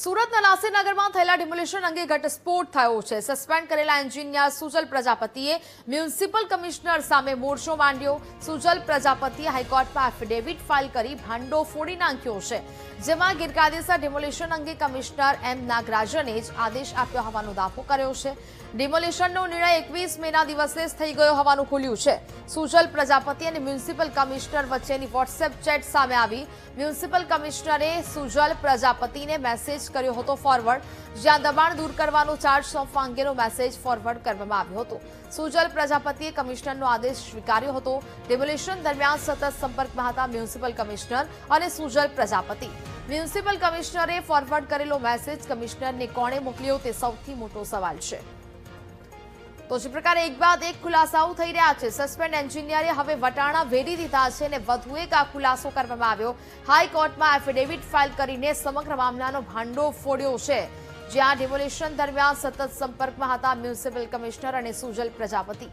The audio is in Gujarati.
સુરતના નાસિરનગરમાં થયેલા ડિમોલિશન અંગે ઘટસ્ફોટ થયો છે। સસ્પેન્ડ કરેલા એન્જિનિયર સુજલ પ્રજાપતિએ મ્યુનિસિપલ કમિશનર સામે મોરચો માંડ્યો। સુજલ પ્રજાપતિએ હાઈકોર્ટમાં એફિડેવિટ ફાઇલ કરી ભાંડો ફોડી નાખ્યો છે, જેમાં ગેરકાયદેસર ડિમોલિશન અંગે કમિશનર એમ નાગરાજને જ આદેશ આપ્યો હોવાનો દાવો કર્યો છે। ડિમોલિશનનો નિર્ણય 21 મેના દિવસે જ થઈ ગયો હોવાનું ખુલ્યું છે। સુજલ પ્રજાપતિ અને મ્યુનિસિપલ કમિશનર વચ્ચેની વોટ્સએપ ચેટ સામે આવી। મ્યુનિસિપલ કમિશનરે સુજલ પ્રજાપતિને મેસેજ કર્યો હતો ફોરવર્ડ, જ્યાં દબાણ દૂર કરવાનો ચાર્જ સોંપવા અંગેનો મેસેજ ફોરવર્ડ કરવામાં આવ્યો હતો। સુજલ પ્રજાપતિએ કમિશનરનો આદેશ સ્વીકાર્યો હતો। ડિમોલિશન દરમિયાન સતત સંપર્કમાં હતા મ્યુનિસિપલ કમિશનર અને સુજલ પ્રજાપતિ। મ્યુનિસિપલ કમિશનરે ફોરવર્ડ કરેલો મેસેજ કમિશનરને કોણે મોકલ્યો તે સૌથી મોટો સવાલ છે। તો જે પ્રકારે એક બાદ એક ખુલાસાઓ થઈ રહ્યા છે। સસ્પેન્ડ એન્જિનિયરે હવે વટાણા વેરી દીધા છે અને વધુ એક આ ખુલાસો કરવામાં આવ્યો। હાઈકોર્ટમાં એફિડેવિટ ફાઇલ કરીને સમગ્ર મામલાનો ભાંડો ફોડ્યો છે, જ્યાં ડિમોલિશન દરમિયાન સતત સંપર્કમાં હતા મ્યુનિસિપલ કમિશનર અને સુજલ પ્રજાપતિ।